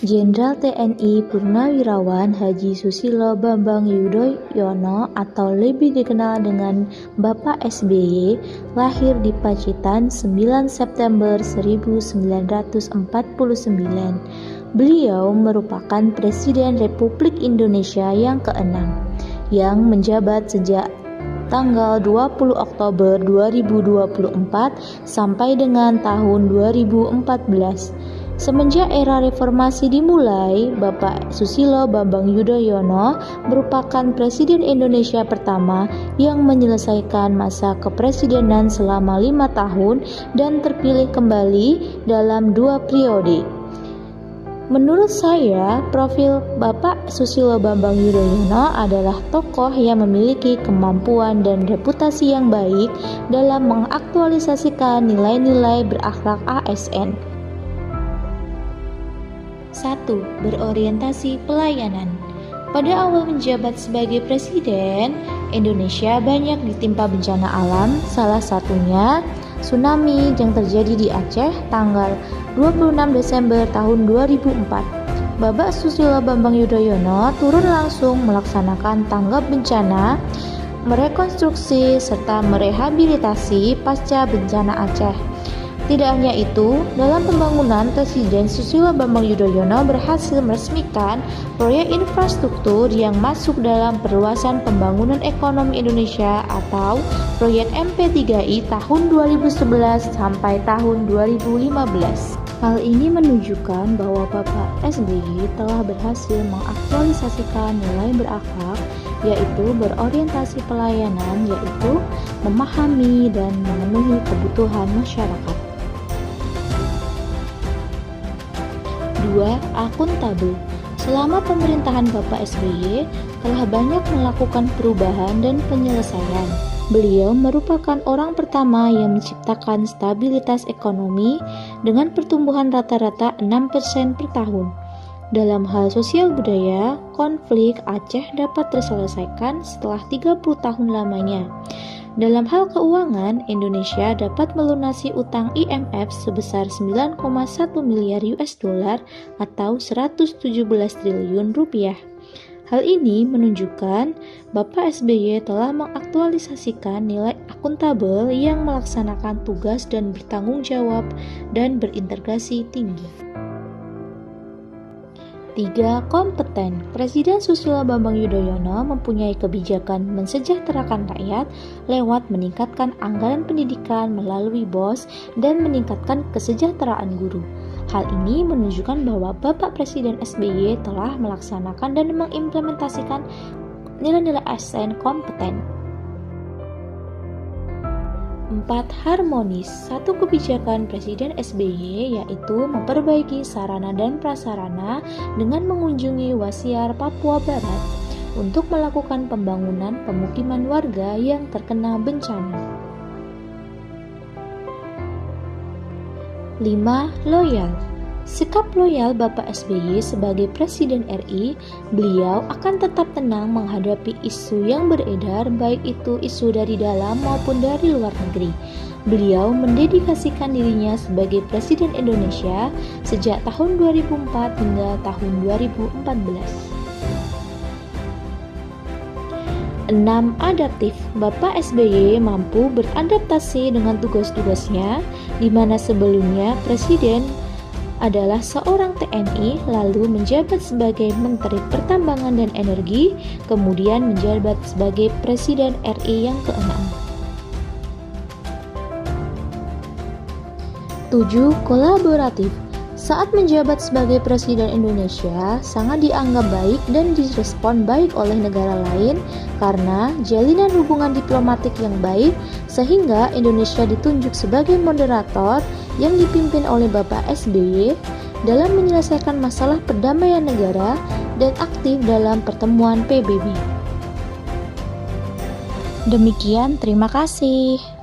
Jenderal TNI Purnawirawan Haji Susilo Bambang Yudhoyono atau lebih dikenal dengan Bapak SBY lahir di Pacitan 9 September 1949. Beliau merupakan Presiden Republik Indonesia yang ke-6 yang menjabat sejak tanggal 20 Oktober 2024 sampai dengan tahun 2014. Semenjak era reformasi dimulai, Bapak Susilo Bambang Yudhoyono merupakan Presiden Indonesia pertama yang menyelesaikan masa kepresidenan selama 5 tahun dan terpilih kembali dalam 2 periode. Menurut saya, profil Bapak Susilo Bambang Yudhoyono adalah tokoh yang memiliki kemampuan dan reputasi yang baik dalam mengaktualisasikan nilai-nilai berakhlak ASN. 1. Berorientasi pelayanan. Pada awal menjabat sebagai presiden, Indonesia banyak ditimpa bencana alam, salah satunya tsunami yang terjadi di Aceh tanggal 26 Desember tahun 2004. Bapak Susilo Bambang Yudhoyono turun langsung melaksanakan tanggap bencana, merekonstruksi serta merehabilitasi pasca bencana Aceh. Tidak hanya itu, dalam pembangunan Presiden Susilo Bambang Yudhoyono berhasil meresmikan proyek infrastruktur yang masuk dalam perluasan pembangunan ekonomi Indonesia atau proyek MP3I tahun 2011 sampai tahun 2015. Hal ini menunjukkan bahwa Bapak SBY telah berhasil mengaktualisasikan nilai berakhlak, yaitu berorientasi pelayanan, yaitu memahami dan memenuhi kebutuhan masyarakat. 2. Akuntabel. Selama pemerintahan Bapak SBY telah banyak melakukan perubahan dan penyelesaian. Beliau merupakan orang pertama yang menciptakan stabilitas ekonomi dengan pertumbuhan rata-rata 6% per tahun. Dalam hal sosial budaya, konflik Aceh dapat terselesaikan setelah 30 tahun lamanya. Dalam hal keuangan, Indonesia dapat melunasi utang IMF sebesar 9,1 miliar US dollar atau 117 triliun rupiah. Hal ini menunjukkan Bapak SBY telah mengaktualisasikan nilai akuntabel yang melaksanakan tugas dan bertanggung jawab dan berintegrasi tinggi. 3. Kompeten. Presiden Susilo Bambang Yudhoyono mempunyai kebijakan mensejahterakan rakyat lewat meningkatkan anggaran pendidikan melalui BOS dan meningkatkan kesejahteraan guru. Hal ini menunjukkan bahwa Bapak Presiden SBY telah melaksanakan dan mengimplementasikan nilai-nilai ASN kompeten. 4. Harmonis. Satu kebijakan Presiden SBY yaitu memperbaiki sarana dan prasarana dengan mengunjungi Wasiar Papua Barat untuk melakukan pembangunan pemukiman warga yang terkena bencana. 5. Loyal. Sikap loyal Bapak SBY sebagai Presiden RI, beliau akan tetap tenang menghadapi isu yang beredar, baik itu isu dari dalam maupun dari luar negeri. Beliau mendedikasikan dirinya sebagai Presiden Indonesia sejak tahun 2004 hingga tahun 2014. 6. Adaptif. Bapak SBY mampu beradaptasi dengan tugas-tugasnya, di mana sebelumnya Presiden adalah seorang TNI, lalu menjabat sebagai Menteri Pertambangan dan Energi, kemudian menjabat sebagai Presiden RI yang ke-6. 7. Kolaboratif. Saat menjabat sebagai Presiden Indonesia, sangat dianggap baik dan direspon baik oleh negara lain karena jalinan hubungan diplomatik yang baik, sehingga Indonesia ditunjuk sebagai moderator yang dipimpin oleh Bapak SBY dalam menyelesaikan masalah perdamaian negara dan aktif dalam pertemuan PBB. Demikian, terima kasih.